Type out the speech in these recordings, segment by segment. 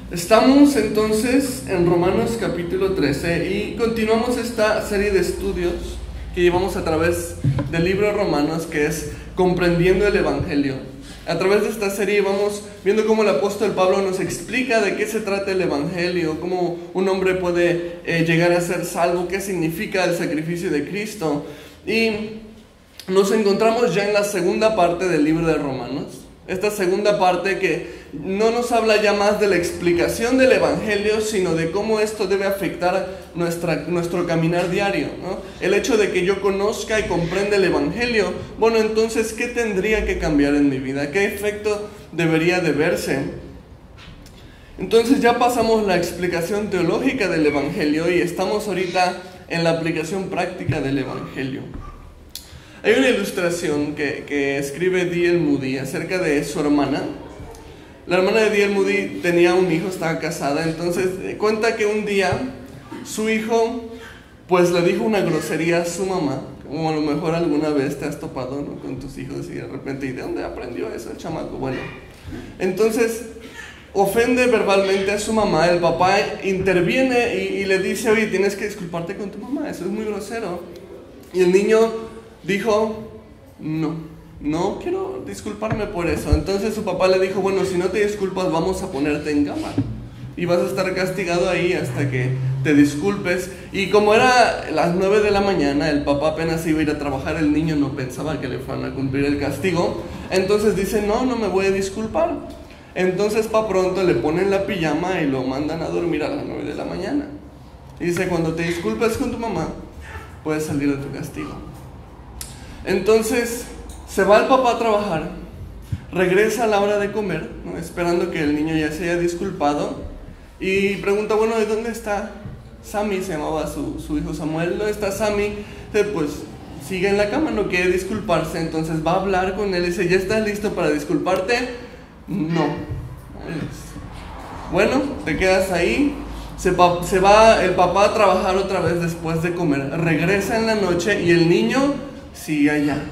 Estamos entonces en Romanos capítulo 13 y continuamos esta serie de estudios que llevamos a través del libro de Romanos, que es Comprendiendo el Evangelio. A través de esta serie vamos viendo cómo el apóstol Pablo nos explica de qué se trata el Evangelio, cómo un hombre puede llegar a ser salvo, qué significa el sacrificio de Cristo. Y nos encontramos ya en la segunda parte del libro de Romanos. Esta segunda parte que no nos habla ya más de la explicación del Evangelio, sino de cómo esto debe afectar nuestro caminar diario, ¿no? El hecho de que yo conozca y comprenda el Evangelio, bueno, entonces, ¿qué tendría que cambiar en mi vida? ¿Qué efecto debería de verse? Entonces ya pasamos la explicación teológica del Evangelio y estamos ahorita en la aplicación práctica del Evangelio. Hay una ilustración que escribe D.L. Moody acerca de su hermana. La hermana de D.L. Moody tenía un hijo, estaba casada, entonces cuenta que un día su hijo pues le dijo una grosería a su mamá, como a lo mejor alguna vez te has topado, ¿no?, con tus hijos y de repente, ¿y de dónde aprendió eso el chamaco? Bueno, entonces ofende verbalmente a su mamá, el papá interviene y le dice, oye, tienes que disculparte con tu mamá, eso es muy grosero. Y el niño dijo, no quiero disculparme por eso. Entonces su papá le dijo, bueno, si no te disculpas vamos a ponerte en cama y vas a estar castigado ahí hasta que te disculpes. Y como era las 9 de la mañana, el papá apenas iba a ir a trabajar, el niño no pensaba que le fueran a cumplir el castigo, entonces dice, no me voy a disculpar. Entonces pa' pronto le ponen la pijama y lo mandan a dormir a las 9 de la mañana. Y dice, cuando te disculpes con tu mamá puedes salir de tu castigo. Entonces se va el papá a trabajar, regresa a la hora de comer, ¿no?, esperando que el niño ya se haya disculpado, y pregunta, bueno, ¿de dónde está Sammy? Se llamaba su hijo Samuel. ¿Dónde está Sammy? Pues sigue en la cama, no quiere disculparse. Entonces va a hablar con él y dice, ¿ya estás listo para disculparte? No. Bueno, te quedas ahí. Se va el papá a trabajar otra vez después de comer, regresa en la noche y el niño sigue allá.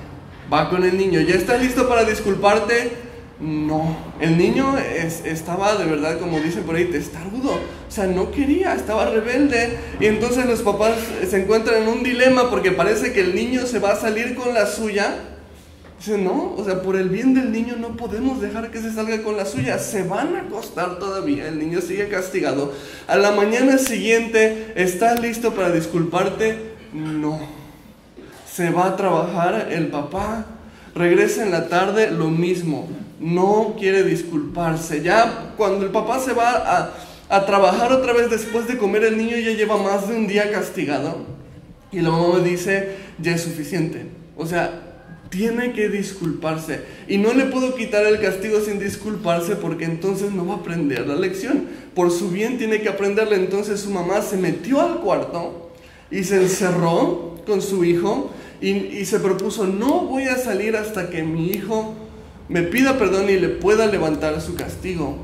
Va con el niño, ¿ya estás listo para disculparte? No. El niño estaba de verdad, como dicen por ahí, testarudo. O sea, no quería, estaba rebelde. Y entonces los papás se encuentran en un dilema porque parece que el niño se va a salir con la suya. Dice, no, o sea, por el bien del niño no podemos dejar que se salga con la suya. Se van a acostar todavía, el niño sigue castigado. A la mañana siguiente, ¿estás listo para disculparte? No. Se va a trabajar el papá, regresa en la tarde, lo mismo, no quiere disculparse. Ya cuando el papá se va a trabajar otra vez después de comer, el niño ya lleva más de un día castigado. Y la mamá dice, ya es suficiente. O sea, tiene que disculparse. Y no le puedo quitar el castigo sin disculparse porque entonces no va a aprender la lección. Por su bien tiene que aprenderla. Entonces su mamá se metió al cuarto y se encerró con su hijo. Y se propuso, no voy a salir hasta que mi hijo me pida perdón y le pueda levantar su castigo.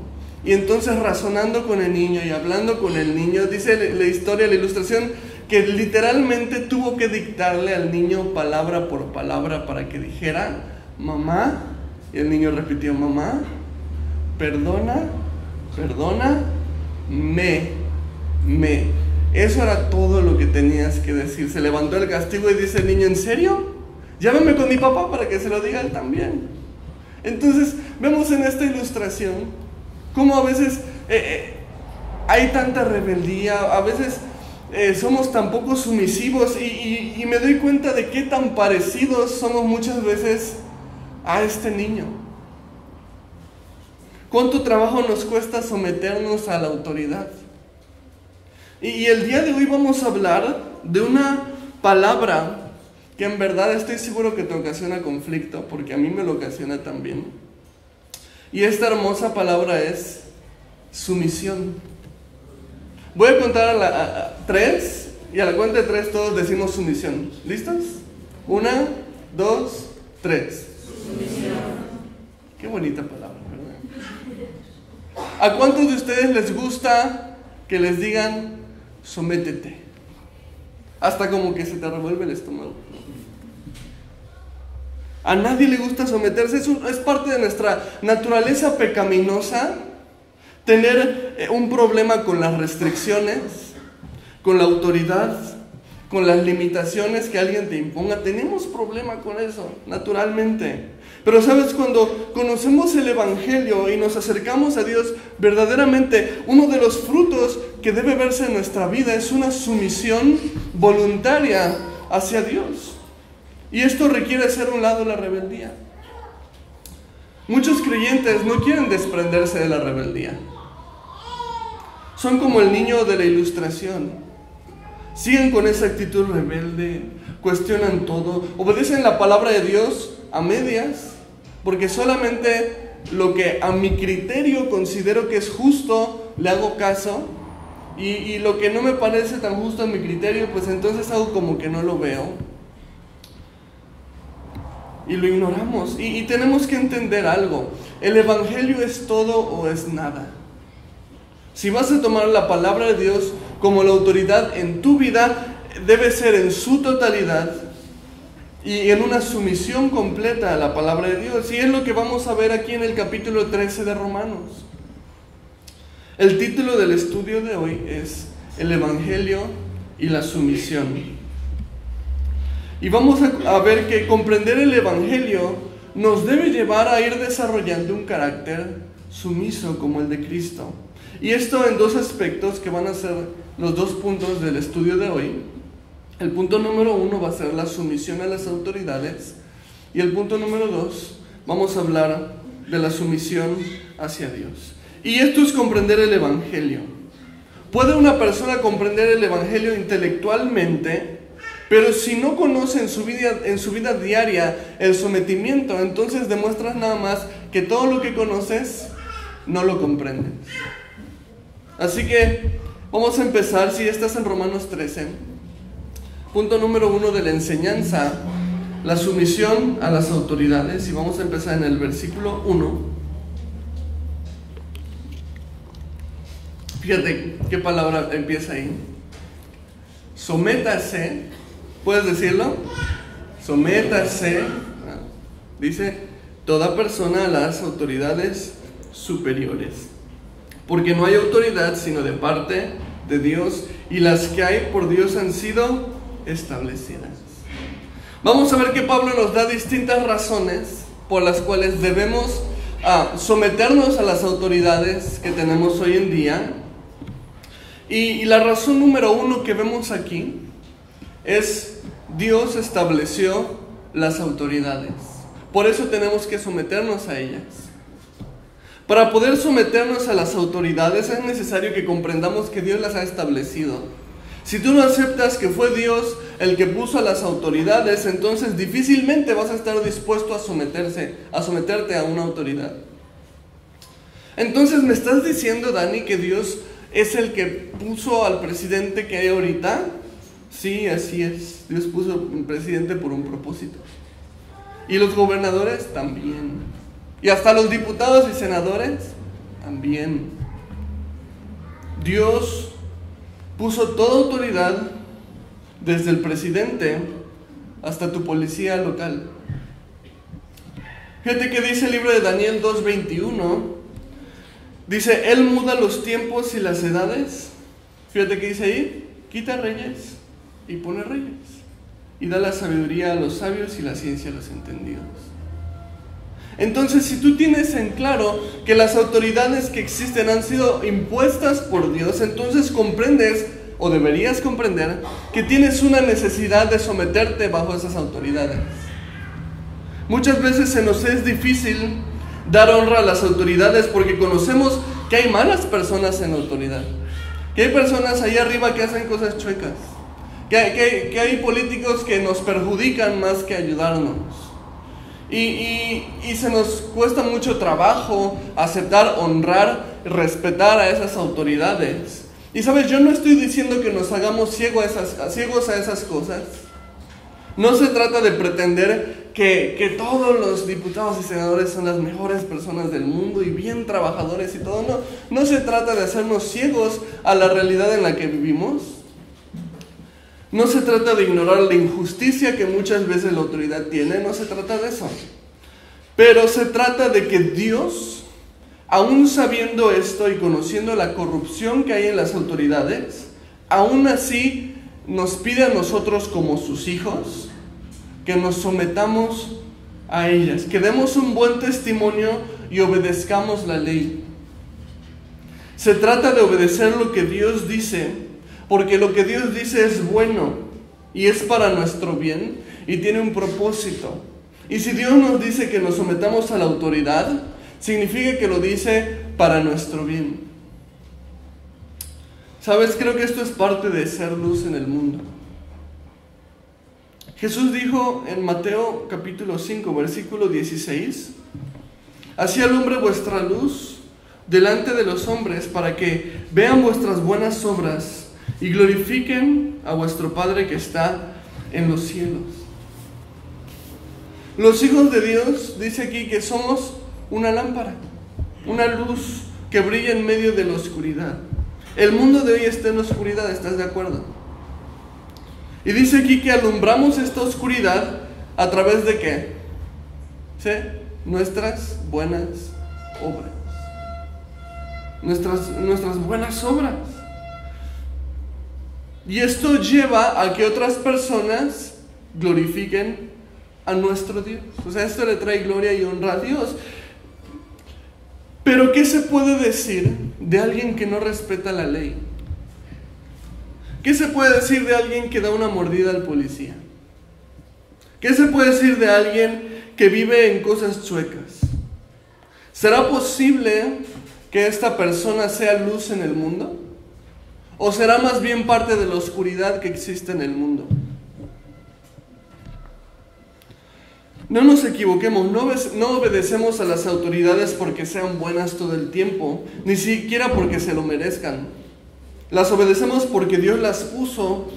Y entonces razonando con el niño y hablando con el niño, dice la historia, la ilustración, que literalmente tuvo que dictarle al niño palabra por palabra para que dijera, mamá, y el niño repitió, mamá, perdóname. Eso era todo lo que tenías que decir. Se levantó el castigo y dice el niño, ¿en serio? Llámame con mi papá para que se lo diga él también. Entonces vemos en esta ilustración cómo a veces hay tanta rebeldía, a veces somos tan poco sumisivos y me doy cuenta de qué tan parecidos somos muchas veces a este niño. ¿Cuánto trabajo nos cuesta someternos a la autoridad? Y el día de hoy vamos a hablar de una palabra que en verdad estoy seguro que te ocasiona conflicto, porque a mí me lo ocasiona también. Y esta hermosa palabra es sumisión. Voy a contar a 3 y a la cuenta de 3 todos decimos sumisión. ¿Listos? 1, 2, 3. Sumisión. Qué bonita palabra, ¿verdad? ¿A cuántos de ustedes les gusta que les digan sométete? Hasta como que se te revuelve el estómago. A nadie le gusta someterse, es parte de nuestra naturaleza pecaminosa tener un problema con las restricciones, con la autoridad, con las limitaciones que alguien te imponga. Tenemos problema con eso, naturalmente. Pero sabes, cuando conocemos el Evangelio y nos acercamos a Dios, verdaderamente uno de los frutos que debe verse en nuestra vida es una sumisión voluntaria hacia Dios. Y esto requiere hacer a un lado la rebeldía. Muchos creyentes no quieren desprenderse de la rebeldía. Son como el niño de la ilustración. Siguen con esa actitud rebelde, cuestionan todo, obedecen la palabra de Dios a medias, porque solamente lo que a mi criterio considero que es justo, le hago caso, y lo que no me parece tan justo a mi criterio, pues entonces hago como que no lo veo. Y lo ignoramos. Y tenemos que entender algo. El Evangelio es todo o es nada. Si vas a tomar la palabra de Dios como la autoridad en tu vida, debe ser en su totalidad y en una sumisión completa a la palabra de Dios. Y es lo que vamos a ver aquí en el capítulo 13 de Romanos. El título del estudio de hoy es El Evangelio y la sumisión. Y vamos a ver que comprender el Evangelio nos debe llevar a ir desarrollando un carácter sumiso como el de Cristo. Y esto en dos aspectos que van a ser los dos puntos del estudio de hoy. El punto número 1 va a ser la sumisión a las autoridades. Y el punto número 2, vamos a hablar de la sumisión hacia Dios. Y esto es comprender el Evangelio. ¿Puede una persona comprender el Evangelio intelectualmente? Pero si no conoce en su vida diaria el sometimiento, entonces demuestras nada más que todo lo que conoces no lo comprendes. Así que vamos a empezar, si estás en Romanos 13, punto número 1 de la enseñanza, la sumisión a las autoridades, y vamos a empezar en el versículo 1. Fíjate qué palabra empieza ahí. Sométase, ¿puedes decirlo? Sométase, dice, toda persona a las autoridades superiores. Porque no hay autoridad sino de parte de Dios, y las que hay por Dios han sido establecidas. Vamos a ver que Pablo nos da distintas razones por las cuales debemos someternos a las autoridades que tenemos hoy en día. Y la razón número 1 que vemos aquí es: Dios estableció las autoridades. Por eso tenemos que someternos a ellas. Para poder someternos a las autoridades es necesario que comprendamos que Dios las ha establecido. Si tú no aceptas que fue Dios el que puso a las autoridades, entonces difícilmente vas a estar dispuesto a someterte a una autoridad. Entonces, ¿me estás diciendo, Dani, que Dios es el que puso al presidente que hay ahorita? Sí, así es. Dios puso un presidente por un propósito. Y los gobernadores también. Y hasta los diputados y senadores también. Dios puso toda autoridad, desde el presidente hasta tu policía local. Fíjate que dice el libro de Daniel 2:21. Dice, Él muda los tiempos y las edades. Fíjate que dice ahí, quita reyes y pone reyes. Y da la sabiduría a los sabios y la ciencia a los entendidos. Entonces, si tú tienes en claro que las autoridades que existen han sido impuestas por Dios, entonces comprendes, o deberías comprender, que tienes una necesidad de someterte bajo esas autoridades. Muchas veces se nos es difícil dar honra a las autoridades porque conocemos que hay malas personas en la autoridad, que hay personas ahí arriba que hacen cosas chuecas, que hay políticos que nos perjudican más que ayudarnos. Y se nos cuesta mucho trabajo aceptar, honrar, respetar a esas autoridades. Y sabes, yo no estoy diciendo que nos hagamos ciegos a esas cosas. No se trata de pretender que todos los diputados y senadores son las mejores personas del mundo y bien trabajadores y todo. No se trata de hacernos ciegos a la realidad en la que vivimos. No se trata de ignorar la injusticia que muchas veces la autoridad tiene, no se trata de eso. Pero se trata de que Dios aún sabiendo esto y conociendo la corrupción que hay en las autoridades, aún así nos pide a nosotros como sus hijos que nos sometamos a ellas, que demos un buen testimonio y obedezcamos la ley. Se trata de obedecer lo que Dios dice, porque lo que Dios dice es bueno y es para nuestro bien y tiene un propósito. Y si Dios nos dice que nos sometamos a la autoridad, significa que lo dice para nuestro bien. ¿Sabes? Creo que esto es parte de ser luz en el mundo. Jesús dijo en Mateo capítulo 5, versículo 16, así alumbre vuestra luz delante de los hombres para que vean vuestras buenas obras y glorifiquen a vuestro Padre que está en los cielos. Los hijos de Dios, dice aquí que somos una lámpara, una luz que brilla en medio de la oscuridad. El mundo de hoy está en la oscuridad, ¿estás de acuerdo? Y dice aquí que alumbramos esta oscuridad a través de ¿qué? ¿Sí? Nuestras buenas obras. Nuestras buenas obras. Y esto lleva a que otras personas glorifiquen a nuestro Dios. O sea, esto le trae gloria y honra a Dios. Pero ¿qué se puede decir de alguien que no respeta la ley? ¿Qué se puede decir de alguien que da una mordida al policía? ¿Qué se puede decir de alguien que vive en cosas chuecas? ¿Será posible que esta persona sea luz en el mundo? ¿O será más bien parte de la oscuridad que existe en el mundo? No nos equivoquemos, no obedecemos a las autoridades porque sean buenas todo el tiempo, ni siquiera porque se lo merezcan. Las obedecemos porque Dios las puso,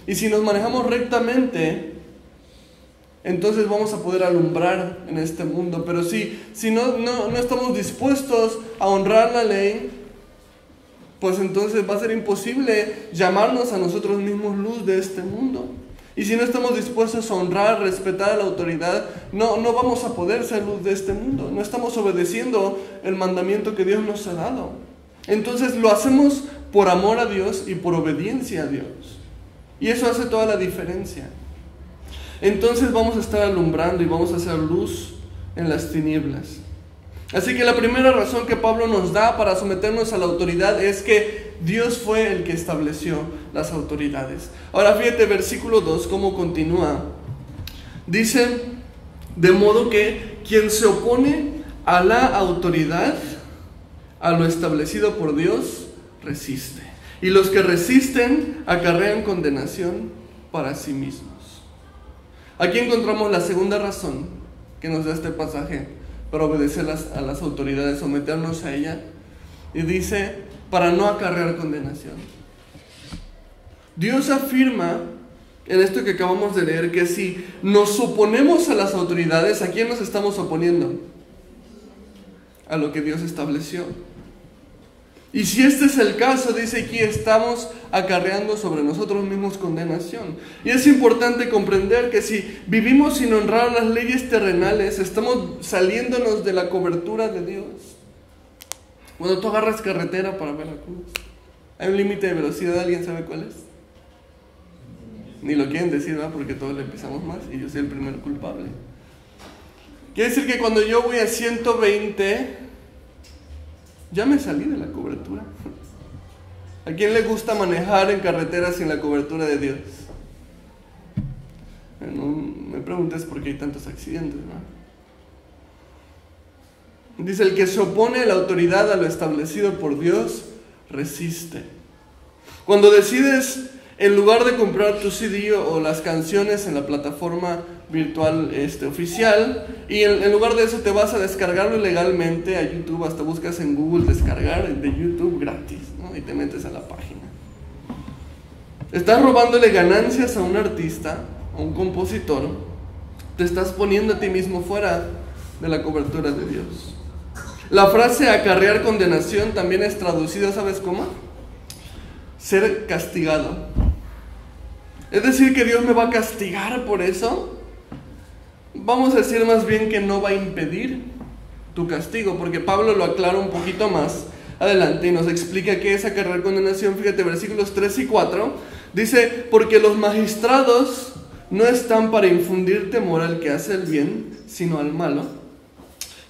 y si nos manejamos rectamente, entonces vamos a poder alumbrar en este mundo. Pero si no estamos dispuestos a honrar la ley, pues entonces va a ser imposible llamarnos a nosotros mismos luz de este mundo. Y si no estamos dispuestos a honrar, respetar a la autoridad, no vamos a poder ser luz de este mundo. No estamos obedeciendo el mandamiento que Dios nos ha dado. Entonces lo hacemos por amor a Dios y por obediencia a Dios. Y eso hace toda la diferencia. Entonces vamos a estar alumbrando y vamos a hacer luz en las tinieblas. Así que la primera razón que Pablo nos da para someternos a la autoridad es que Dios fue el que estableció las autoridades. Ahora fíjate versículo 2 cómo continúa. Dice, de modo que quien se opone a la autoridad, a lo establecido por Dios, resiste. Y los que resisten acarrean condenación para sí mismos. Aquí encontramos la segunda razón que nos da este pasaje para obedecer a las autoridades, someternos a ella. Y dice, para no acarrear condenación. Dios afirma en esto que acabamos de leer que si nos oponemos a las autoridades, ¿a quién nos estamos oponiendo? A lo que Dios estableció. Y si este es el caso, dice aquí, estamos acarreando sobre nosotros mismos condenación. Y es importante comprender que si vivimos sin honrar las leyes terrenales, estamos saliéndonos de la cobertura de Dios. Cuando tú agarras carretera para Veracruz, hay un límite de velocidad, ¿alguien sabe cuál es? Ni lo quieren decir, ¿verdad? Porque todos le empezamos más y yo soy el primer culpable. Quiere decir que cuando yo voy a 120, ya me salí de la cobertura. ¿A quién le gusta manejar en carretera sin la cobertura de Dios? No me preguntes por qué hay tantos accidentes, ¿no? Dice, el que se opone a la autoridad, a lo establecido por Dios, resiste. Cuando decides, en lugar de comprar tu CD o las canciones en la plataforma virtual oficial, y en lugar de eso te vas a descargarlo ilegalmente a YouTube, hasta buscas en Google descargar de YouTube gratis, ¿no? Y te metes a la página. Estás robándole ganancias a un artista, a un compositor, te estás poniendo a ti mismo fuera de la cobertura de Dios. La frase acarrear condenación también es traducida, ¿sabes cómo? Ser castigado. Es decir, que Dios me va a castigar por eso. Vamos a decir más bien que no va a impedir tu castigo, porque Pablo lo aclara un poquito más adelante y nos explica qué es acarrear condenación. Fíjate, versículos 3 y 4, dice: porque los magistrados no están para infundir temor al que hace el bien, sino al malo.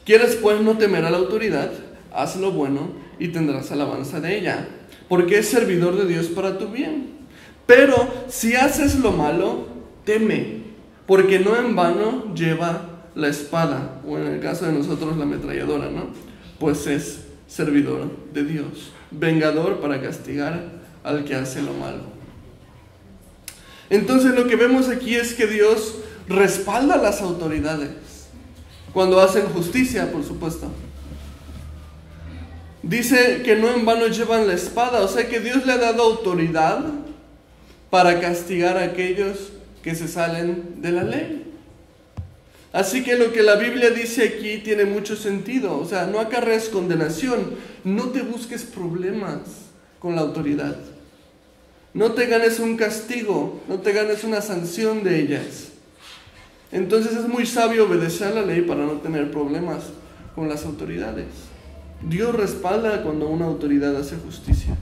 ¿Quieres pues no temer a la autoridad? Haz lo bueno y tendrás alabanza de ella, porque es servidor de Dios para tu bien. Pero si haces lo malo, teme, porque no en vano lleva la espada, o en el caso de nosotros la ametralladora, ¿no? Pues es servidor de Dios, vengador para castigar al que hace lo malo. Entonces lo que vemos aquí es que Dios respalda a las autoridades cuando hacen justicia, por supuesto. Dice que no en vano llevan la espada, o sea que Dios le ha dado autoridad para castigar a aquellos que se salen de la ley. Así que lo que la Biblia dice aquí tiene mucho sentido. O sea, no acarrees condenación, no te busques problemas con la autoridad, no te ganes un castigo, no te ganes una sanción de ellas. Entonces es muy sabio obedecer a la ley para no tener problemas con las autoridades. Dios respalda cuando una autoridad hace justicia.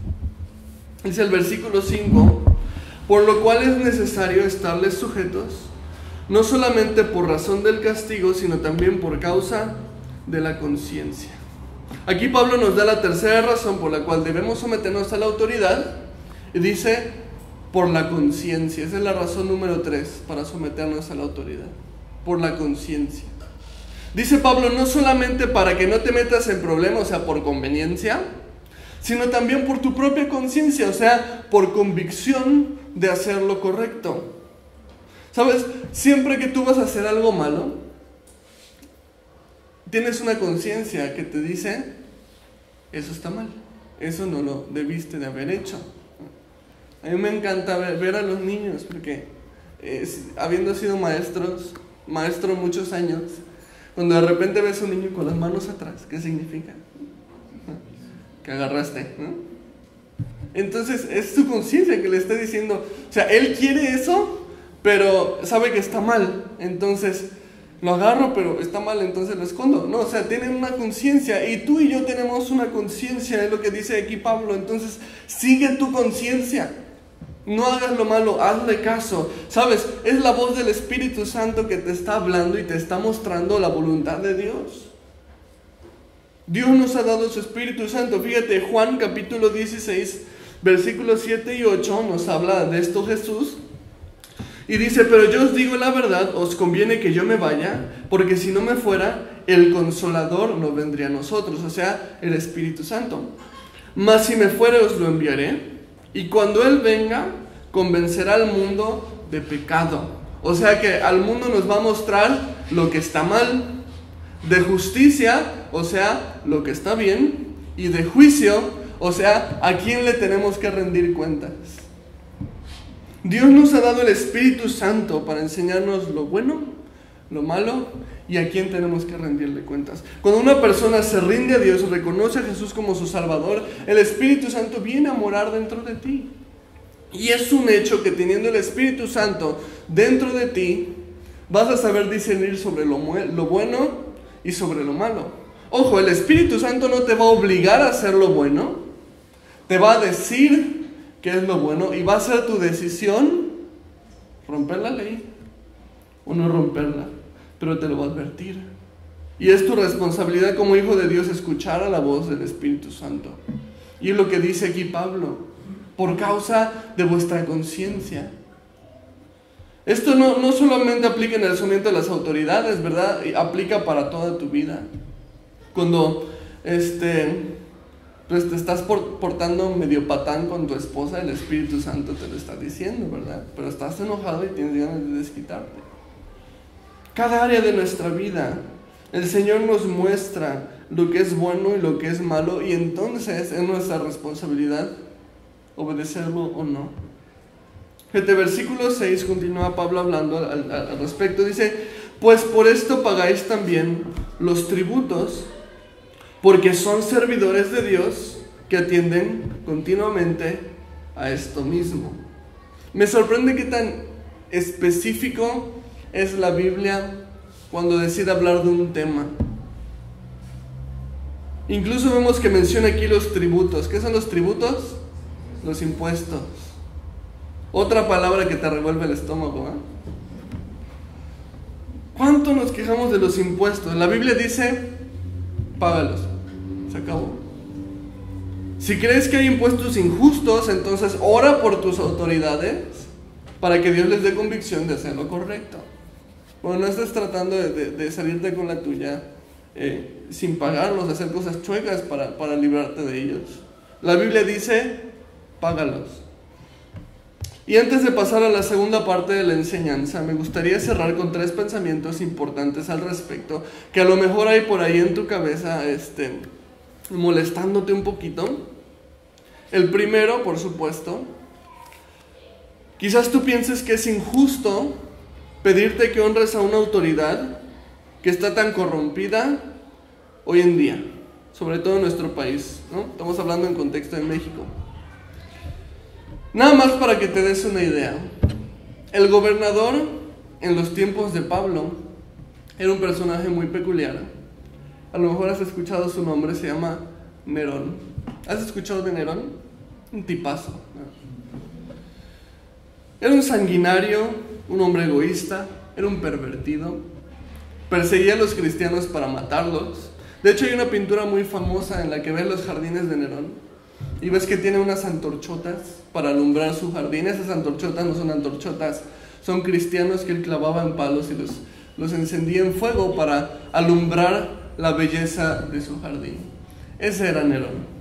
Dice el versículo 5: por lo cual es necesario estarles sujetos, no solamente por razón del castigo, sino también por causa de la conciencia. Aquí Pablo nos da la tercera razón por la cual debemos someternos a la autoridad, y dice: por la conciencia. Esa es la razón número 3 para someternos a la autoridad, por la conciencia. Dice Pablo, no solamente para que no te metas en problemas, o sea, por conveniencia, sino también por tu propia conciencia, o sea, por convicción de hacer lo correcto. ¿Sabes? Siempre que tú vas a hacer algo malo, tienes una conciencia que te dice: eso está mal, eso no lo debiste de haber hecho. A mí me encanta ver a los niños, porque habiendo sido maestro muchos años, cuando de repente ves a un niño con las manos atrás, ¿qué significa? Que agarraste, ¿no? Entonces es tu conciencia que le está diciendo, o sea, él quiere eso, pero sabe que está mal, entonces lo agarro, pero está mal, entonces lo escondo. No, o sea, tienen una conciencia, y tú y yo tenemos una conciencia, es lo que dice aquí Pablo. Entonces sigue tu conciencia, no hagas lo malo, hazle caso. Sabes, es la voz del Espíritu Santo que te está hablando y te está mostrando la voluntad de Dios. Dios nos ha dado su Espíritu Santo. Fíjate, Juan capítulo 16, versículos 7 y 8 nos habla de esto Jesús. Y dice: pero yo os digo la verdad, os conviene que yo me vaya, porque si no me fuera, el Consolador no vendría a nosotros, o sea, el Espíritu Santo. Mas si me fuere, os lo enviaré, y cuando Él venga, convencerá al mundo de pecado. O sea que al mundo nos va a mostrar lo que está mal, de justicia, o sea, lo que está bien, y de juicio, o sea, a quién le tenemos que rendir cuentas. Dios nos ha dado el Espíritu Santo para enseñarnos lo bueno, lo malo y a quién tenemos que rendirle cuentas. Cuando una persona se rinde a Dios, reconoce a Jesús como su Salvador, el Espíritu Santo viene a morar dentro de ti. Y es un hecho que teniendo el Espíritu Santo dentro de ti, vas a saber discernir sobre lo bueno y sobre lo malo. Ojo, el Espíritu Santo no te va a obligar a hacer lo bueno, te va a decir qué es lo bueno, y va a ser tu decisión romper la ley o no romperla, pero te lo va a advertir. Y es tu responsabilidad como hijo de Dios escuchar a la voz del Espíritu Santo. Y es lo que dice aquí Pablo: por causa de vuestra conciencia. Esto no solamente aplica en el sometimiento de las autoridades, ¿verdad? Aplica para toda tu vida. Cuando pues te estás portando medio patán con tu esposa, el Espíritu Santo te lo está diciendo, ¿verdad? Pero estás enojado y tienes ganas de desquitarte. Cada área de nuestra vida, el Señor nos muestra lo que es bueno y lo que es malo, y entonces es nuestra responsabilidad obedecerlo o no. Este versículo 6 continúa Pablo hablando al respecto. Dice: pues por esto pagáis también los tributos, porque son servidores de Dios que atienden continuamente a esto mismo. Me sorprende qué tan específico es la Biblia cuando decide hablar de un tema. Incluso vemos que menciona aquí los tributos. ¿Qué son los tributos? Los impuestos. Otra palabra que te revuelve el estómago, ¿eh? ¿Cuánto nos quejamos de los impuestos? La Biblia dice, págalos. Se acabó. Si crees que hay impuestos injustos, entonces ora por tus autoridades para que Dios les dé convicción de hacer lo correcto. Bueno, no estés tratando de salirte con la tuya sin pagarlos, de hacer cosas chuecas para librarte de ellos. La Biblia dice, págalos. Y antes de pasar a la segunda parte de la enseñanza, me gustaría cerrar con 3 pensamientos importantes al respecto, que a lo mejor hay por ahí en tu cabeza molestándote un poquito. El primero, por supuesto, quizás tú pienses que es injusto pedirte que honres a una autoridad que está tan corrompida hoy en día, sobre todo en nuestro país, ¿no? Estamos hablando en contexto de México. Nada más para que te des una idea. El gobernador en los tiempos de Pablo era un personaje muy peculiar. A lo mejor has escuchado su nombre, se llama Nerón. ¿Has escuchado de Nerón? Un tipazo, ¿no? Era un sanguinario, un hombre egoísta, era un pervertido. Perseguía a los cristianos para matarlos. De hecho, hay una pintura muy famosa en la que ves los jardines de Nerón y ves que tiene unas antorchotas para alumbrar su jardín. Esas antorchotas no son antorchotas, son cristianos que él clavaba en palos y los encendía en fuego para alumbrar la belleza de su jardín. Ese era Nerón.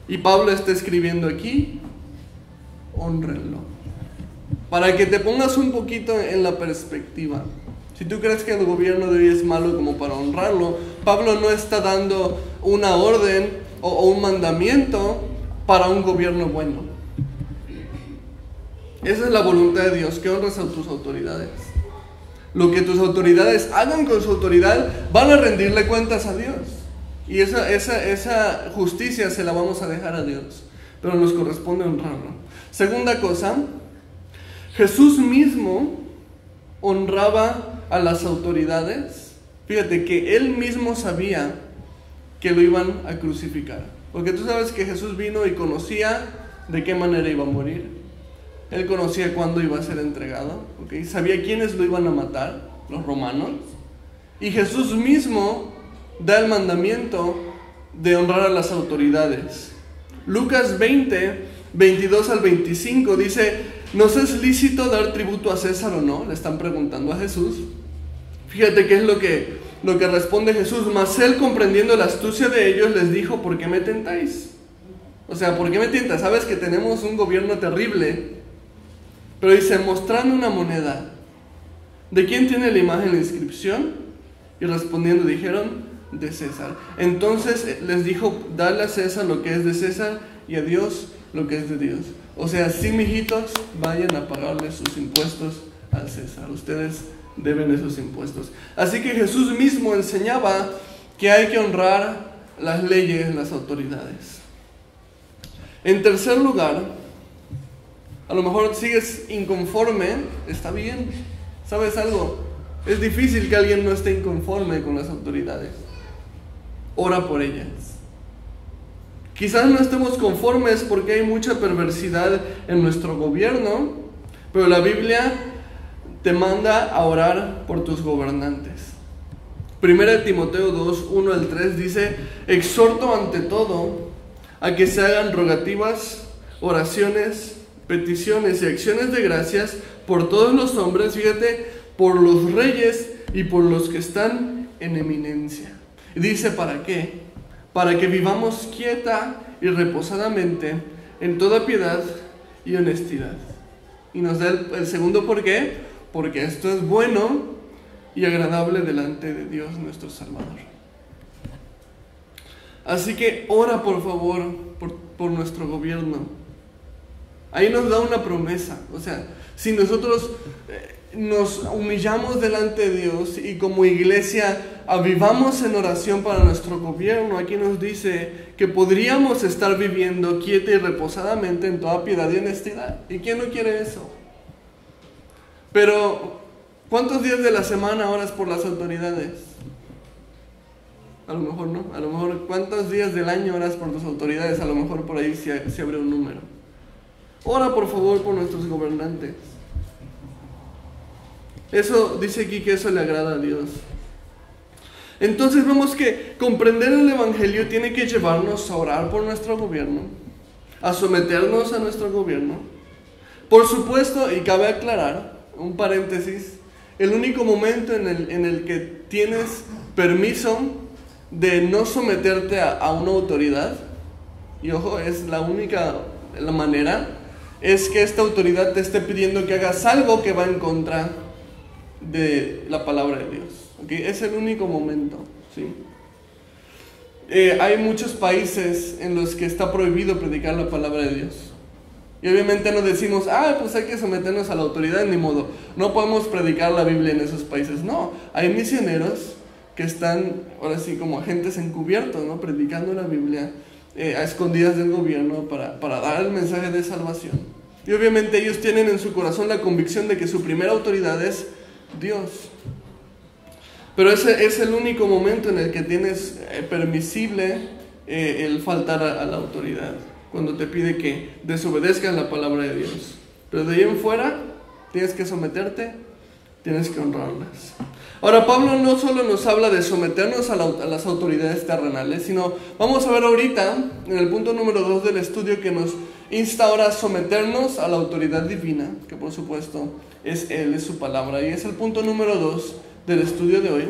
Y Pablo está escribiendo aquí, hónrenlo. Para que te pongas un poquito en la perspectiva. Si tú crees que el gobierno de hoy es malo como para honrarlo, Pablo no está dando una orden o un mandamiento para un gobierno bueno. Esa es la voluntad de Dios, que honres a tus autoridades. Lo que tus autoridades hagan con su autoridad, van a rendirle cuentas a Dios. Y esa justicia se la vamos a dejar a Dios, pero nos corresponde honrarlo. Segunda cosa, Jesús mismo honraba a las autoridades. Fíjate que él mismo sabía que lo iban a crucificar, porque tú sabes que Jesús vino y conocía de qué manera iba a morir. Él conocía cuándo iba a ser entregado, ¿okay? Sabía quiénes lo iban a matar, los romanos. Y Jesús mismo da el mandamiento de honrar a las autoridades. Lucas 20, 22 al 25 dice: ¿nos es lícito dar tributo a César o no? Le están preguntando a Jesús. Fíjate qué es lo que responde Jesús. Mas él, comprendiendo la astucia de ellos, les dijo: ¿por qué me tentáis? O sea, ¿por qué me tientas? Sabes que tenemos un gobierno terrible. Pero dice: mostrando una moneda, ¿de quién tiene la imagen, la inscripción? Y respondiendo dijeron: de César. Entonces les dijo: dale a César lo que es de César y a Dios lo que es de Dios. O sea, sí, mijitos, vayan a pagarle sus impuestos al César. Ustedes deben esos impuestos. Así que Jesús mismo enseñaba que hay que honrar las leyes, las autoridades. En tercer lugar, a lo mejor sigues inconforme, está bien. ¿Sabes algo? Es difícil que alguien no esté inconforme con las autoridades. Ora por ellas. Quizás no estemos conformes porque hay mucha perversidad en nuestro gobierno, pero la Biblia te manda a orar por tus gobernantes. 1 Timoteo 2, 1 al 3 dice: exhorto ante todo a que se hagan rogativas, oraciones, peticiones y acciones de gracias por todos los hombres, fíjate, por los reyes y por los que están en eminencia. Y dice: ¿para qué? Para que vivamos quieta y reposadamente en toda piedad y honestidad. Y nos da el segundo por qué: porque esto es bueno y agradable delante de Dios nuestro Salvador. Así que ora por favor por nuestro gobierno. Ahí nos da una promesa. O sea, si nosotros nos humillamos delante de Dios y como iglesia avivamos en oración para nuestro gobierno, aquí nos dice que podríamos estar viviendo quieta y reposadamente en toda piedad y honestidad. ¿Y quién no quiere eso? Pero ¿cuántos días de la semana oras por las autoridades? A lo mejor no. A lo mejor, ¿cuántos días del año oras por tus autoridades? A lo mejor por ahí se abre un número. Ora por favor por nuestros gobernantes. Eso dice aquí que eso le agrada a Dios. Entonces vemos que comprender el Evangelio tiene que llevarnos a orar por nuestro gobierno, a someternos a nuestro gobierno. Por supuesto, y cabe aclarar, un paréntesis, el único momento en el que tienes permiso de no someterte a una autoridad, y ojo, es la manera, es que esta autoridad te esté pidiendo que hagas algo que va en contra de la palabra de Dios. ¿Okay? Es el único momento, ¿sí? Hay muchos países en los que está prohibido predicar la palabra de Dios. Y obviamente no decimos, pues hay que someternos a la autoridad, ni modo. No podemos predicar la Biblia en esos países. No, hay misioneros que están, ahora sí, como agentes encubiertos, ¿no? Predicando la Biblia a escondidas del gobierno para dar el mensaje de salvación. Y obviamente ellos tienen en su corazón la convicción de que su primera autoridad es Dios. Pero ese es el único momento en el que tienes permisible el faltar a la autoridad, cuando te pide que desobedezcas la palabra de Dios. Pero de ahí en fuera tienes que someterte, tienes que honrarlas. Ahora Pablo no solo nos habla de someternos a las autoridades terrenales, sino vamos a ver ahorita en el punto número 2 del estudio que nos insta ahora a someternos a la autoridad divina, que por supuesto es Él, es su palabra, y es el punto número 2 del estudio de hoy,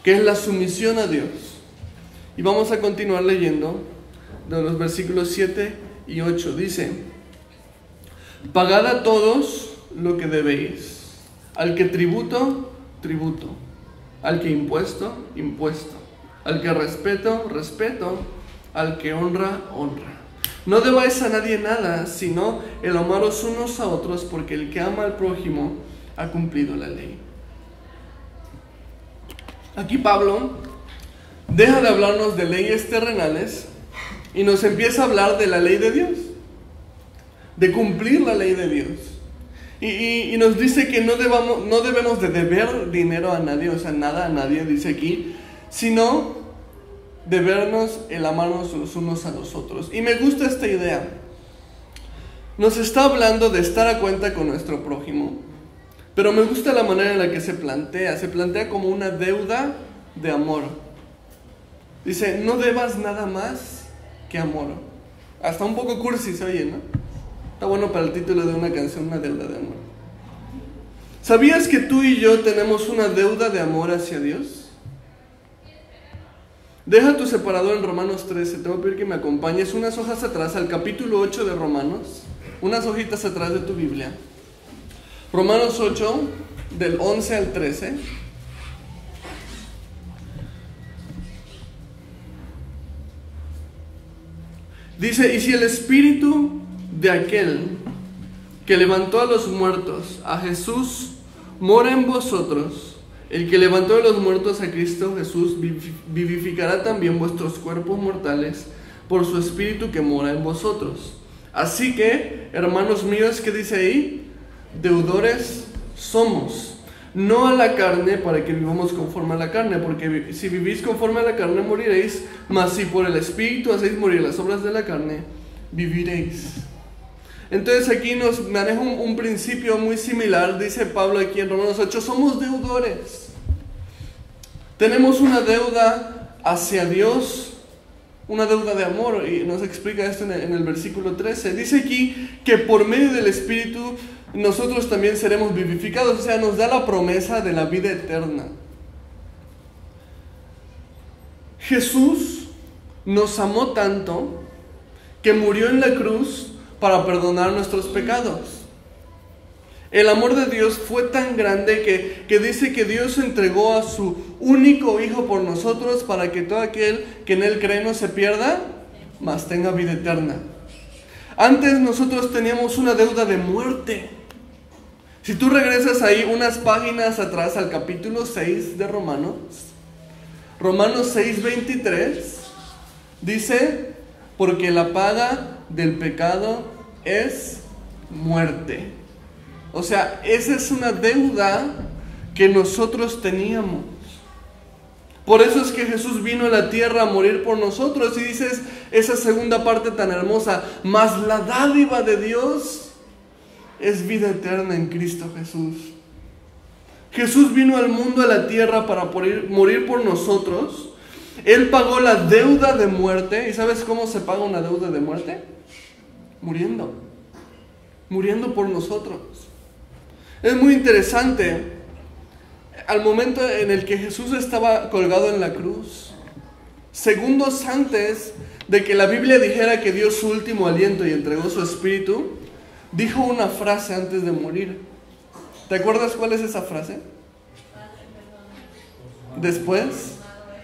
que es la sumisión a Dios. Y vamos a continuar leyendo de los versículos 7 y 8. Dice: pagad a todos lo que debéis, al que tributo, tributo, al que impuesto, impuesto, al que respeto, respeto, al que honra, honra. No debáis a nadie nada, sino el amaros unos a otros, porque el que ama al prójimo ha cumplido la ley. Aquí Pablo deja de hablarnos de leyes terrenales y nos empieza a hablar de la ley de Dios, de cumplir la ley de Dios. Y nos dice que no debemos de deber dinero a nadie, o sea, nada a nadie, dice aquí, sino debernos el amarnos los unos a los otros. Y me gusta esta idea. Nos está hablando de estar a cuenta con nuestro prójimo, pero me gusta la manera en la que se plantea como una deuda de amor. Dice, no debas nada más que amor. Hasta un poco cursi se oye, ¿no? Está bueno para el título de una canción, una deuda de amor. ¿Sabías que tú y yo tenemos una deuda de amor hacia Dios? Deja tu separador en Romanos 13, te voy a pedir que me acompañes unas hojas atrás al capítulo 8 de Romanos, unas hojitas atrás de tu Biblia. Romanos 8, del 11 al 13. Dice, y si el espíritu de aquel que levantó a los muertos, a Jesús, mora en vosotros, el que levantó de los muertos a Cristo Jesús vivificará también vuestros cuerpos mortales por su espíritu que mora en vosotros. Así que, hermanos míos, ¿qué dice ahí? Deudores somos, no a la carne, para que vivamos conforme a la carne, porque si vivís conforme a la carne moriréis, mas si por el espíritu hacéis morir las obras de la carne, viviréis. Entonces aquí nos maneja un principio muy similar. Dice Pablo aquí en Romanos 8, somos deudores. Tenemos una deuda hacia Dios, una deuda de amor, y nos explica esto en el versículo 13. Dice aquí que por medio del Espíritu nosotros también seremos vivificados, o sea, nos da la promesa de la vida eterna. Jesús nos amó tanto que murió en la cruz para perdonar nuestros pecados. El amor de Dios fue tan grande que dice que Dios entregó a su único Hijo por nosotros para que todo aquel que en Él cree no se pierda, mas tenga vida eterna. Antes nosotros teníamos una deuda de muerte. Si tú regresas ahí unas páginas atrás al capítulo 6 de Romanos 6:23, dice, porque la paga del pecado es muerte. O sea, esa es una deuda que nosotros teníamos. Por eso es que Jesús vino a la tierra a morir por nosotros. Y dices esa segunda parte tan hermosa: mas la dádiva de Dios es vida eterna en Cristo Jesús. Jesús vino al mundo, a la tierra, para morir por nosotros. Él pagó la deuda de muerte. ¿Y sabes cómo se paga una deuda de muerte? Muriendo por nosotros. Es muy interesante. Al momento en el que Jesús estaba colgado en la cruz, segundos antes de que la Biblia dijera que dio su último aliento y entregó su espíritu, dijo una frase antes de morir. ¿Te acuerdas cuál es esa frase? Después,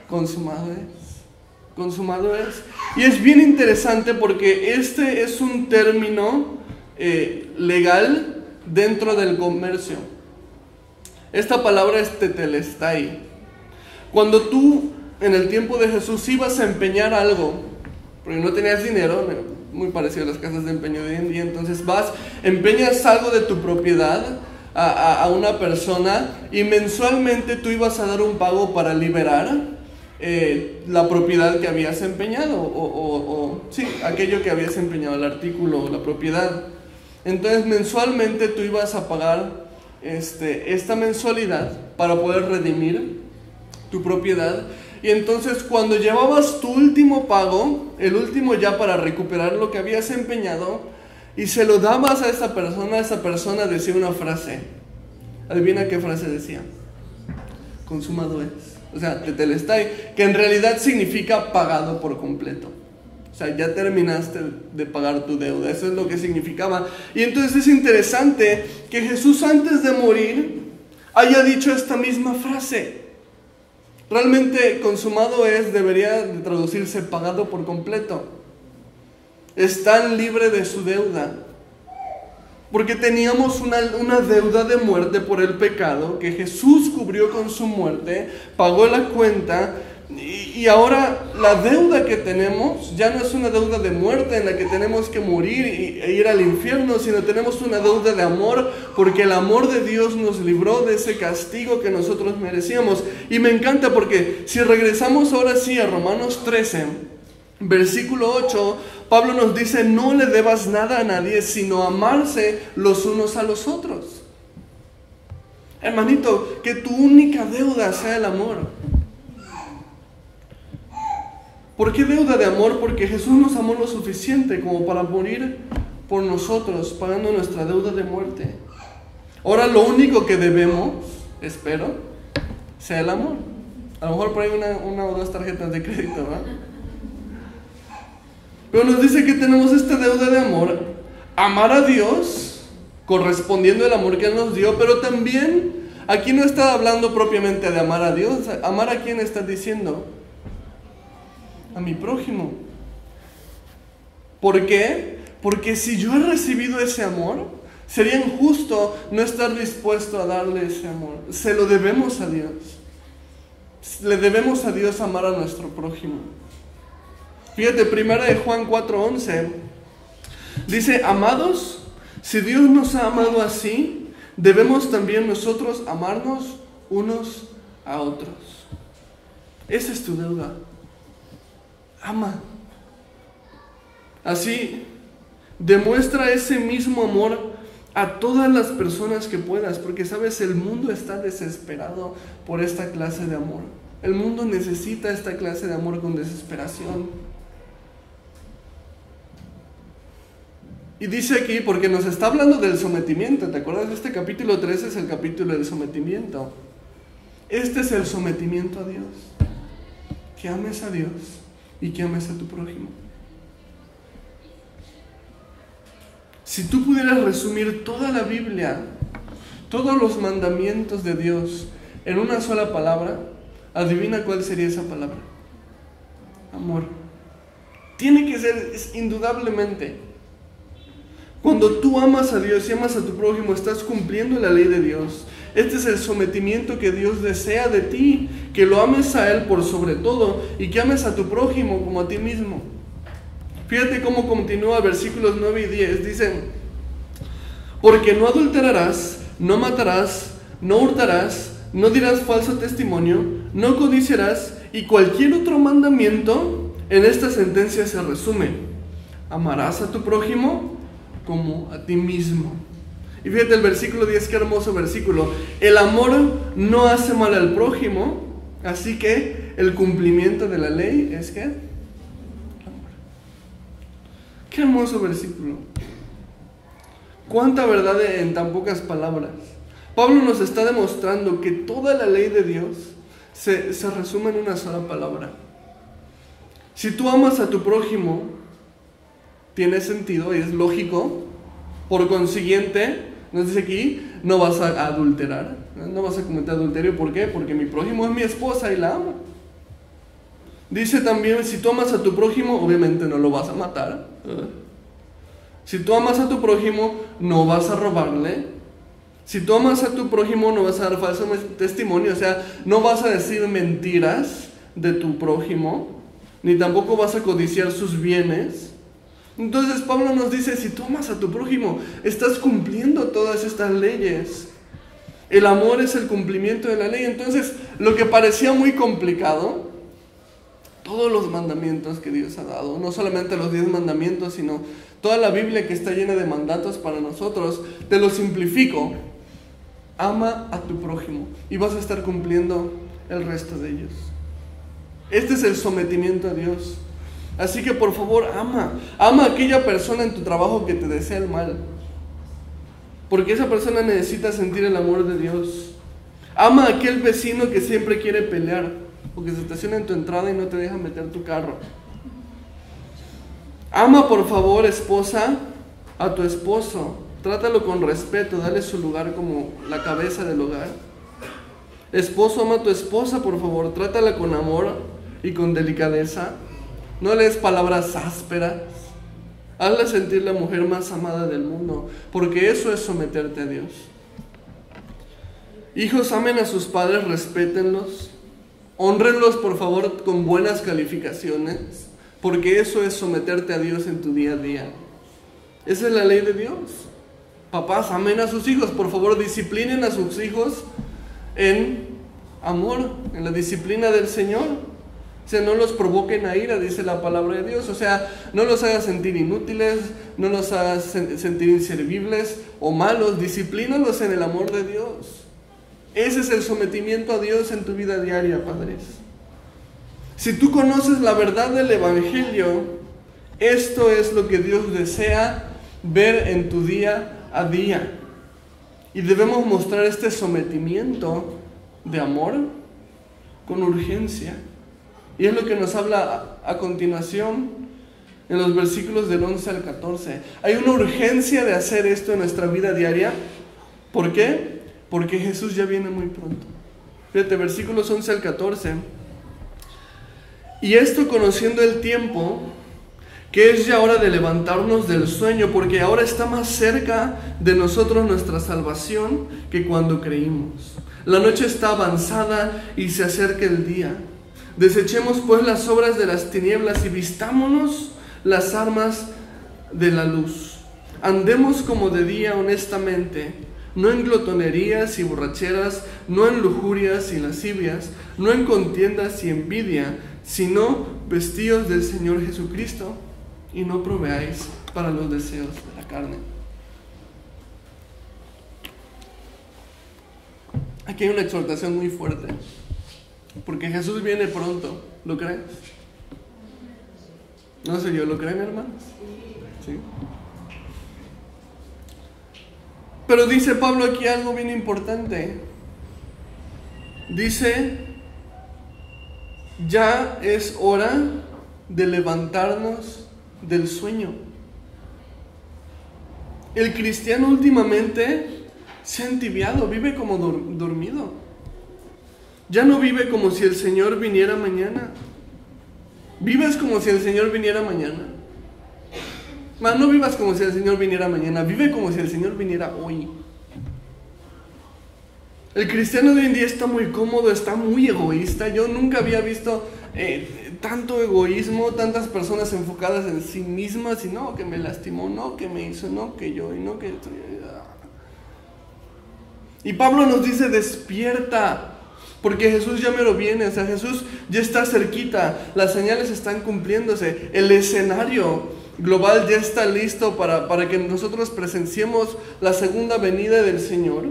consumado es. Consumado es. Y es bien interesante porque este es un término legal dentro del comercio. Esta palabra es tetelestai. Cuando tú en el tiempo de Jesús ibas a empeñar algo, porque no tenías dinero, muy parecido a las casas de empeño de hoy en día, entonces empeñas algo de tu propiedad a una persona, y mensualmente tú ibas a dar un pago para liberar la propiedad que habías empeñado, sí, aquello que habías empeñado, el artículo o la propiedad. Entonces mensualmente tú ibas a pagar esta mensualidad para poder redimir tu propiedad. Y entonces cuando llevabas tu último pago, el último ya para recuperar lo que habías empeñado, y se lo dabas a esa persona decía una frase. Adivina qué frase decía. Consumado es. O sea, tetelestai, que en realidad significa pagado por completo. O sea, ya terminaste de pagar tu deuda. Eso es lo que significaba. Y entonces es interesante que Jesús, antes de morir, haya dicho esta misma frase. Realmente consumado es debería de traducirse pagado por completo. Están libres de su deuda. Porque teníamos una deuda de muerte por el pecado que Jesús cubrió con su muerte, pagó la cuenta, y ahora la deuda que tenemos ya no es una deuda de muerte en la que tenemos que morir e ir al infierno, sino tenemos una deuda de amor, porque el amor de Dios nos libró de ese castigo que nosotros merecíamos. Y me encanta porque si regresamos ahora sí a Romanos 13, versículo 8, Pablo nos dice: no le debas nada a nadie, sino amarse los unos a los otros. Hermanito, que tu única deuda sea el amor. ¿Por qué deuda de amor? Porque Jesús nos amó lo suficiente como para morir por nosotros, pagando nuestra deuda de muerte. Ahora lo único que debemos, espero, sea el amor. A lo mejor por ahí una o dos tarjetas de crédito, ¿verdad? Pero nos dice que tenemos esta deuda de amor, amar a Dios, correspondiendo el amor que Él nos dio, pero también, aquí no está hablando propiamente de amar a Dios. ¿Amar a quién está diciendo? A mi prójimo. ¿Por qué? Porque si yo he recibido ese amor, sería injusto no estar dispuesto a darle ese amor. Se lo debemos a Dios. Le debemos a Dios amar a nuestro prójimo. Fíjate, 1 Juan 4:11 dice: amados, si Dios nos ha amado así, debemos también nosotros amarnos unos a otros. Esa es tu deuda. Ama. Así, demuestra ese mismo amor a todas las personas que puedas, porque sabes, el mundo está desesperado por esta clase de amor. El mundo necesita esta clase de amor con desesperación. Y dice aquí, porque nos está hablando del sometimiento. ¿Te acuerdas? Este capítulo 13 es el capítulo del sometimiento. Este es el sometimiento a Dios. Que ames a Dios y que ames a tu prójimo. Si tú pudieras resumir toda la Biblia, todos los mandamientos de Dios en una sola palabra, adivina cuál sería esa palabra. Amor. Tiene que ser, indudablemente. Cuando tú amas a Dios y amas a tu prójimo, estás cumpliendo la ley de Dios. Este es el sometimiento que Dios desea de ti, que lo ames a Él por sobre todo y que ames a tu prójimo como a ti mismo. Fíjate cómo continúa versículos 9 y 10. Dicen: porque no adulterarás, no matarás, no hurtarás, no dirás falso testimonio, no codiciarás, y cualquier otro mandamiento en esta sentencia se resume: amarás a tu prójimo como a ti mismo. Y fíjate el versículo 10, qué hermoso versículo. El amor no hace mal al prójimo, así que el cumplimiento de la ley es ¿qué? Amor. Qué hermoso versículo. Cuánta verdad en tan pocas palabras. Pablo nos está demostrando que toda la ley de Dios se resume en una sola palabra. Si tú amas a tu prójimo, tiene sentido y es lógico. Por consiguiente, nos dice aquí, no vas a adulterar, no vas a cometer adulterio. ¿Por qué? Porque mi prójimo es mi esposa y la amo. Dice también, si tú amas a tu prójimo, obviamente no lo vas a matar. Si tú amas a tu prójimo, no vas a robarle. Si tú amas a tu prójimo, no vas a dar falso testimonio, o sea, no vas a decir mentiras de tu prójimo, ni tampoco vas a codiciar sus bienes. Entonces Pablo nos dice, si tú amas a tu prójimo, estás cumpliendo todas estas leyes. El amor es el cumplimiento de la ley. Entonces, lo que parecía muy complicado, todos los mandamientos que Dios ha dado, no solamente los 10 mandamientos, sino toda la Biblia que está llena de mandatos para nosotros, te lo simplifico. Ama a tu prójimo y vas a estar cumpliendo el resto de ellos. Este es el sometimiento a Dios. Así que por favor, ama a aquella persona en tu trabajo que te desea el mal, porque esa persona necesita sentir el amor de Dios. Ama a aquel vecino que siempre quiere pelear, porque se estaciona en tu entrada y no te deja meter tu carro. Ama, por favor, esposa, a tu esposo. Trátalo con respeto, dale su lugar como la cabeza del hogar. Esposo, ama a tu esposa, por favor, trátala con amor y con delicadeza. No le des palabras ásperas. Hazla sentir la mujer más amada del mundo, porque eso es someterte a Dios. Hijos, amen a sus padres, respétenlos. Hónrenlos, por favor, con buenas calificaciones, porque eso es someterte a Dios en tu día a día. Esa es la ley de Dios. Papás, amen a sus hijos, por favor, disciplinen a sus hijos en amor, en la disciplina del Señor. O sea, no los provoquen a ira, dice la palabra de Dios. O sea, no los hagas sentir inútiles, no los hagas sentir inservibles o malos. Disciplínalos en el amor de Dios. Ese es el sometimiento a Dios en tu vida diaria, padres. Si tú conoces la verdad del Evangelio, esto es lo que Dios desea ver en tu día a día. Y debemos mostrar este sometimiento de amor con urgencia. Y es lo que nos habla a continuación en los versículos del 11 al 14. Hay una urgencia de hacer esto en nuestra vida diaria. ¿Por qué? Porque Jesús ya viene muy pronto. Fíjate, versículos 11 al 14. Y esto conociendo el tiempo, que es ya hora de levantarnos del sueño, porque ahora está más cerca de nosotros nuestra salvación que cuando creímos. La noche está avanzada y se acerca el día. Desechemos pues las obras de las tinieblas y vistámonos las armas de la luz. Andemos como de día honestamente, no en glotonerías y borracheras, no en lujurias y lascivias, no en contiendas y envidia, sino vestidos del Señor Jesucristo, y no proveáis para los deseos de la carne. Aquí hay una exhortación muy fuerte, porque Jesús viene pronto. ¿Lo crees? No sé yo, ¿lo creen, hermanos? Sí. Pero dice Pablo aquí algo bien importante. Dice, ya es hora de levantarnos del sueño. El cristiano últimamente se ha entibiado, vive como dormido. Ya no vive como si el Señor viniera mañana. ¿Vives como si el Señor viniera mañana? No vivas como si el Señor viniera mañana, vive como si el Señor viniera hoy. El cristiano de hoy en día está muy cómodo, está muy egoísta. Yo nunca había visto tanto egoísmo, tantas personas enfocadas en sí mismas, y no, que me lastimó, no, que me hizo, no, que yo, y no, que... Y Pablo nos dice, despierta, porque Jesús ya mero viene, o sea, Jesús ya está cerquita, las señales están cumpliéndose, el escenario global ya está listo para que nosotros presenciemos la segunda venida del Señor.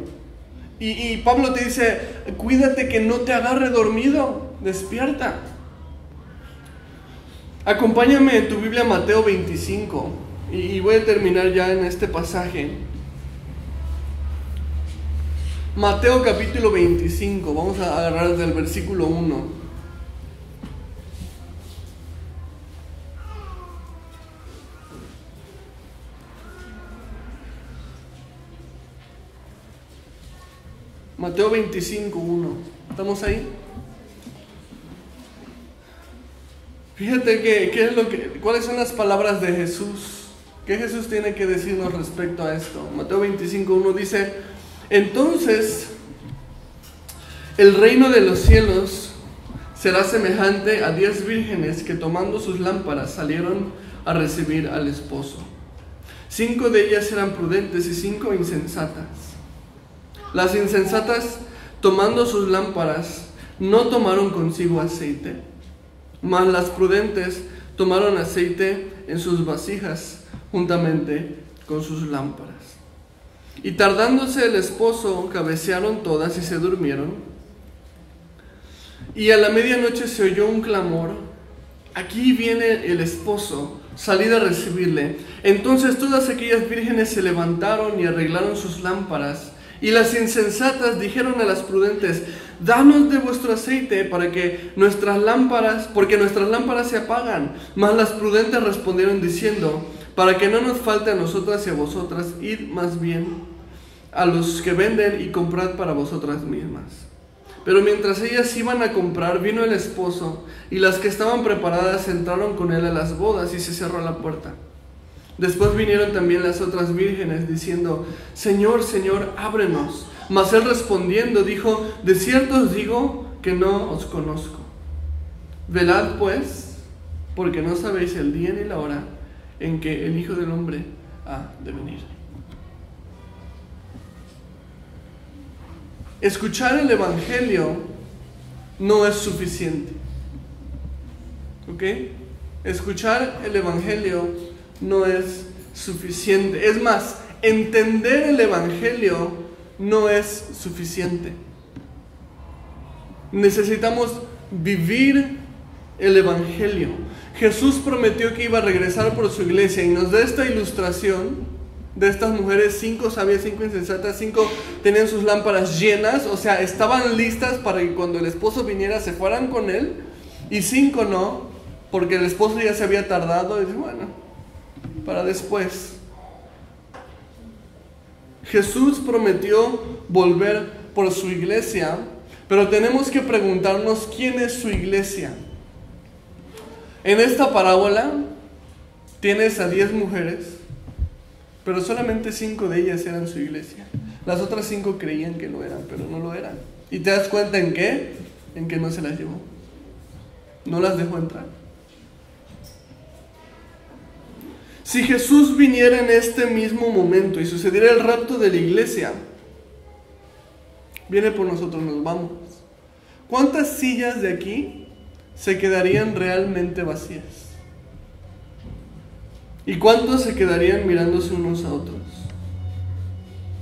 Y Pablo te dice, cuídate que no te agarre dormido, despierta. Acompáñame en tu Biblia a Mateo 25, y voy a terminar ya en este pasaje. Mateo capítulo 25, vamos a agarrar desde el versículo 1. Mateo 25, 1. ¿Estamos ahí? Fíjate cuáles son las palabras de Jesús. ¿Qué Jesús tiene que decirnos respecto a esto? Mateo 25, 1 dice: entonces el reino de los cielos será semejante a 10 vírgenes que tomando sus lámparas salieron a recibir al esposo. 5 de ellas eran prudentes y 5 insensatas. Las insensatas, tomando sus lámparas, no tomaron consigo aceite, mas las prudentes tomaron aceite en sus vasijas juntamente con sus lámparas. Y tardándose el esposo, cabecearon todas y se durmieron. Y a la medianoche se oyó un clamor: aquí viene el esposo, salid a recibirle. Entonces todas aquellas vírgenes se levantaron y arreglaron sus lámparas. Y las insensatas dijeron a las prudentes: danos de vuestro aceite porque nuestras lámparas se apagan. Mas las prudentes respondieron diciendo: para que no nos falte a nosotras y a vosotras, id más bien a los que venden y comprad para vosotras mismas. Pero mientras ellas iban a comprar, vino el esposo, y las que estaban preparadas entraron con él a las bodas, y se cerró la puerta. Después vinieron también las otras vírgenes, diciendo: Señor, Señor, ábrenos. Mas él respondiendo dijo: de cierto os digo que no os conozco. Velad pues, porque no sabéis el día ni la hora en que el Hijo del Hombre ha de venir. Escuchar el Evangelio no es suficiente. ¿Ok? Escuchar el Evangelio no es suficiente. Es más, entender el Evangelio no es suficiente. Necesitamos vivir el Evangelio. Jesús prometió que iba a regresar por su iglesia y nos da esta ilustración de estas mujeres: 5 sabias, 5 insensatas. 5 tenían sus lámparas llenas, o sea, estaban listas para que cuando el esposo viniera se fueran con él, y 5 no, porque el esposo ya se había tardado, y dice, bueno, para después. Jesús prometió volver por su iglesia, pero tenemos que preguntarnos: ¿quién es su iglesia? En esta parábola tienes a 10 mujeres, pero solamente 5 de ellas eran su iglesia. Las otras 5 creían que lo eran, pero no lo eran. ¿Y te das cuenta en qué? En que no se las llevó. No las dejó entrar. Si Jesús viniera en este mismo momento y sucediera el rapto de la iglesia, viene por nosotros, nos vamos. ¿Cuántas sillas de aquí se quedarían realmente vacías? ¿Y cuántos se quedarían mirándose unos a otros?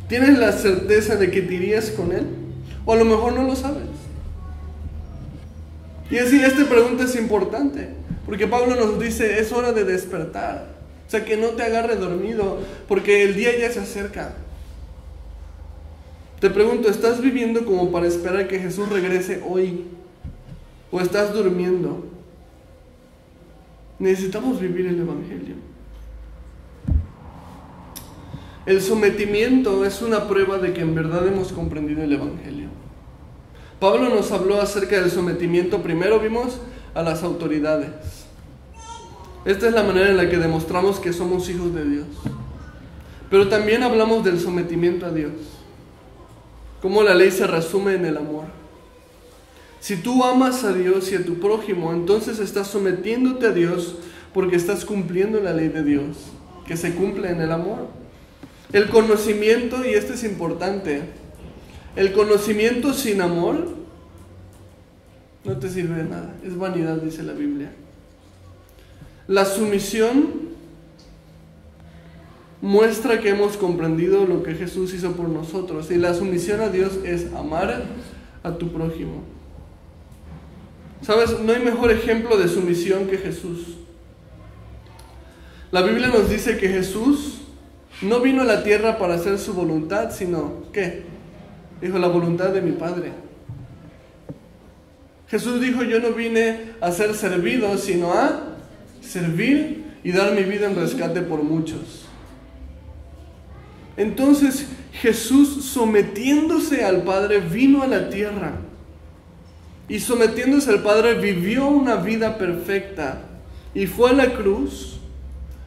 ¿Tienes la certeza de que te irías con Él? O a lo mejor no lo sabes. Y así, esta pregunta es importante, porque Pablo nos dice: es hora de despertar. O sea, que no te agarre dormido, porque el día ya se acerca. Te pregunto, ¿estás viviendo como para esperar que Jesús regrese hoy? ¿O estás durmiendo? Necesitamos vivir el Evangelio. El sometimiento es una prueba de que en verdad hemos comprendido el Evangelio. Pablo nos habló acerca del sometimiento. Primero vimos a las autoridades. Esta es la manera en la que demostramos que somos hijos de Dios. Pero también hablamos del sometimiento a Dios. Cómo la ley se resume en el amor. Si tú amas a Dios y a tu prójimo, entonces estás sometiéndote a Dios porque estás cumpliendo la ley de Dios, que se cumple en el amor. El conocimiento, y esto es importante, El conocimiento sin amor no te sirve de nada, es vanidad, dice la Biblia. La sumisión muestra que hemos comprendido lo que Jesús hizo por nosotros, y la sumisión a Dios es amar a tu prójimo. ¿Sabes? No hay mejor ejemplo de sumisión que Jesús. La Biblia nos dice que Jesús no vino a la tierra para hacer su voluntad, sino, ¿qué? Dijo, la voluntad de mi Padre. Jesús dijo, yo no vine a ser servido, sino a servir y dar mi vida en rescate por muchos. Entonces Jesús, sometiéndose al Padre, vino a la tierra. Y sometiéndose al Padre, vivió una vida perfecta. Y fue a la cruz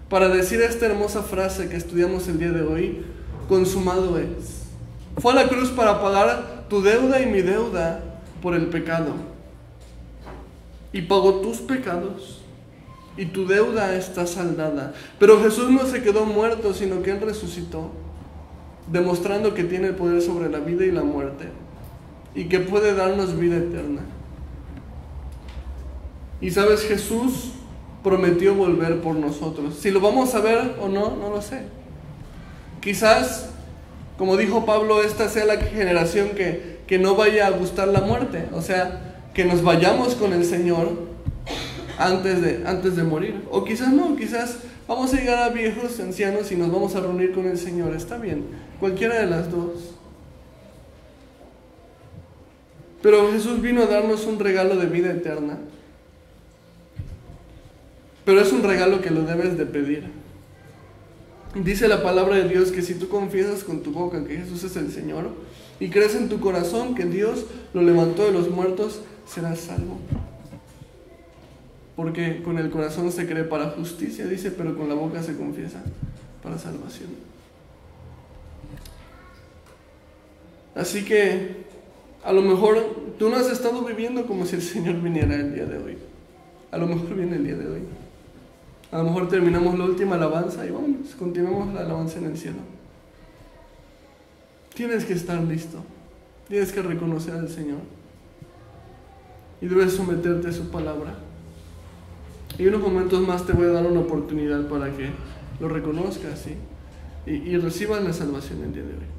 para decir esta hermosa frase que estudiamos el día de hoy: consumado es. Fue a la cruz para pagar tu deuda y mi deuda por el pecado. Y pagó tus pecados. Y tu deuda está saldada. Pero Jesús no se quedó muerto, sino que Él resucitó, demostrando que tiene el poder sobre la vida y la muerte, y que puede darnos vida eterna. Y sabes, Jesús prometió volver por nosotros. Si lo vamos a ver o no, no lo sé. Quizás, como dijo Pablo, esta sea la generación que no vaya a gustar la muerte. O sea, que nos vayamos con el Señor antes de morir. O quizás no, quizás vamos a llegar a viejos, ancianos, y nos vamos a reunir con el Señor. Está bien, cualquiera de las dos. Pero Jesús vino a darnos un regalo de vida eterna. Pero es un regalo que lo debes de pedir. Dice la palabra de Dios que si tú confiesas con tu boca que Jesús es el Señor y crees en tu corazón que Dios lo levantó de los muertos, serás salvo. Porque con el corazón se cree para justicia, dice, pero con la boca se confiesa para salvación. Así que a lo mejor tú no has estado viviendo como si el Señor viniera el día de hoy. A lo mejor viene el día de hoy. A lo mejor terminamos la última alabanza y vamos, continuamos la alabanza en el cielo. Tienes que estar listo. Tienes que reconocer al Señor. Y debes someterte a su palabra. Y en unos momentos más te voy a dar una oportunidad para que lo reconozcas, ¿sí? y recibas la salvación el día de hoy.